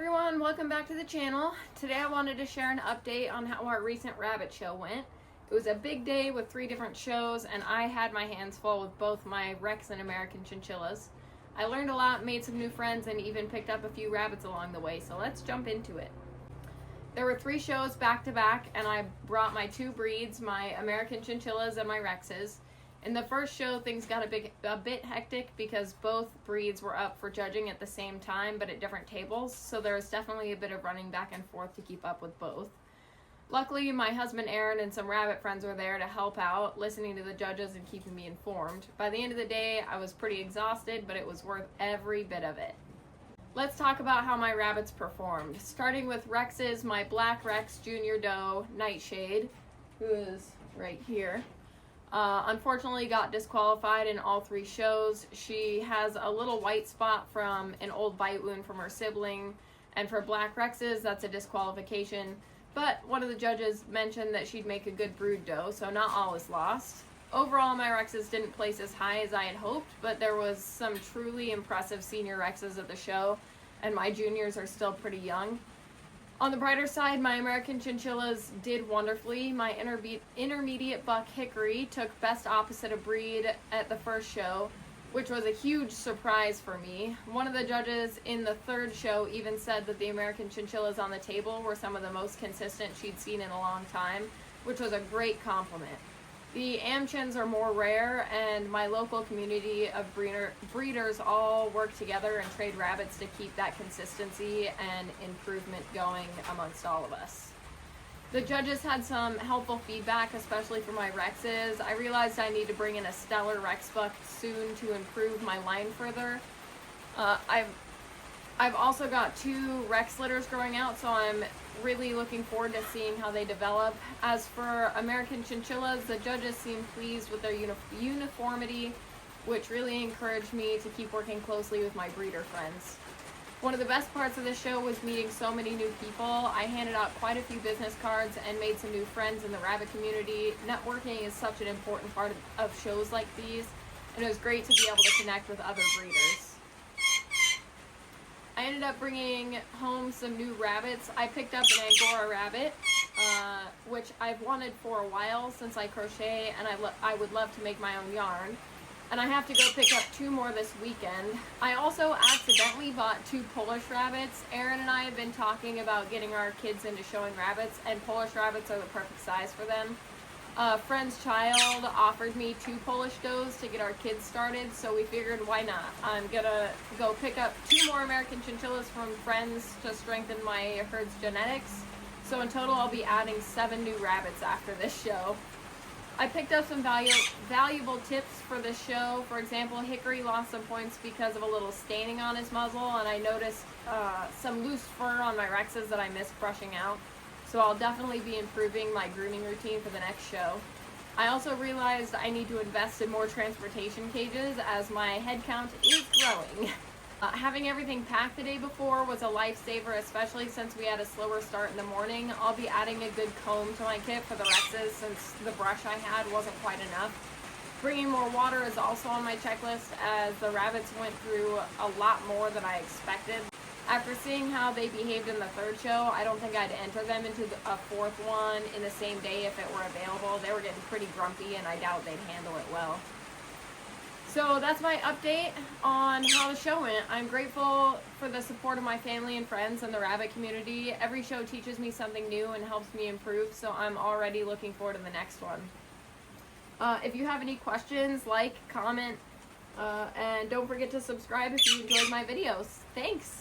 everyone, welcome back to the channel. Today I wanted to share an update on how our recent rabbit show went. It was a big day with 3 different shows and I had my hands full with both my Rex and American chinchillas. I learned a lot, made some new friends, and even picked up a few rabbits along the way, so let's jump into it. There were 3 shows back to back and I brought my 2 breeds, my American chinchillas and my Rexes. In the first show, things got a bit hectic because both breeds were up for judging at the same time, but at different tables, so there was definitely a bit of running back and forth to keep up with both. Luckily, my husband Aaron and some rabbit friends were there to help out, listening to the judges and keeping me informed. By the end of the day, I was pretty exhausted, but it was worth every bit of it. Let's talk about how my rabbits performed. Starting with Rex's, my Black Rex Junior Doe Nightshade, who is right here. Unfortunately got disqualified in all 3 shows. She has a little white spot from an old bite wound from her sibling, and for Black Rexes, that's a disqualification. But one of the judges mentioned that she'd make a good brood doe, so not all is lost. Overall, my Rexes didn't place as high as I had hoped, but there was some truly impressive senior Rexes at the show, and my juniors are still pretty young. On the brighter side, my American chinchillas did wonderfully. My intermediate buck Hickory took best opposite of breed at the first show, which was a huge surprise for me. One of the judges in the 3rd show even said that the American chinchillas on the table were some of the most consistent she'd seen in a long time, which was a great compliment. The Amchins are more rare, and my local community of breeders all work together and trade rabbits to keep that consistency and improvement going amongst all of us. The judges had some helpful feedback, especially for my Rexes. I realized I need to bring in a stellar Rex buck soon to improve my line further. I've also got 2 Rex litters growing out, so I'm really looking forward to seeing how they develop. As for American chinchillas, the judges seemed pleased with their uniformity, which really encouraged me to keep working closely with my breeder friends. One of the best parts of the show was meeting so many new people. I handed out quite a few business cards and made some new friends in the rabbit community. Networking is such an important part of shows like these, and it was great to be able to connect with other breeders. I ended up bringing home some new rabbits. I picked up an Angora rabbit, which I've wanted for a while since I crochet, and I would love to make my own yarn. And I have to go pick up 2 more this weekend. I also accidentally bought 2 Polish rabbits. Aaron and I have been talking about getting our kids into showing rabbits, and Polish rabbits are the perfect size for them. A friend's child offered me 2 Polish does to get our kids started, so we figured why not. I'm gonna go pick up 2 more American chinchillas from friends to strengthen my herd's genetics. So in total I'll be adding 7 new rabbits after this show. I picked up some valuable tips for this show. For example, Hickory lost some points because of a little staining on his muzzle, and I noticed some loose fur on my Rexes that I missed brushing out. So I'll definitely be improving my grooming routine for the next show. I also realized I need to invest in more transportation cages as my head count is growing. Having everything packed the day before was a lifesaver, especially since we had a slower start in the morning. I'll be adding a good comb to my kit for the Rexes since the brush I had wasn't quite enough. Bringing more water is also on my checklist as the rabbits went through a lot more than I expected. After seeing how they behaved in the 3rd show, I don't think I'd enter them into a 4th one in the same day if it were available. They were getting pretty grumpy and I doubt they'd handle it well. So that's my update on how the show went. I'm grateful for the support of my family and friends and the rabbit community. Every show teaches me something new and helps me improve, so I'm already looking forward to the next one. If you have any questions, like, comment, and don't forget to subscribe if you enjoyed my videos. Thanks!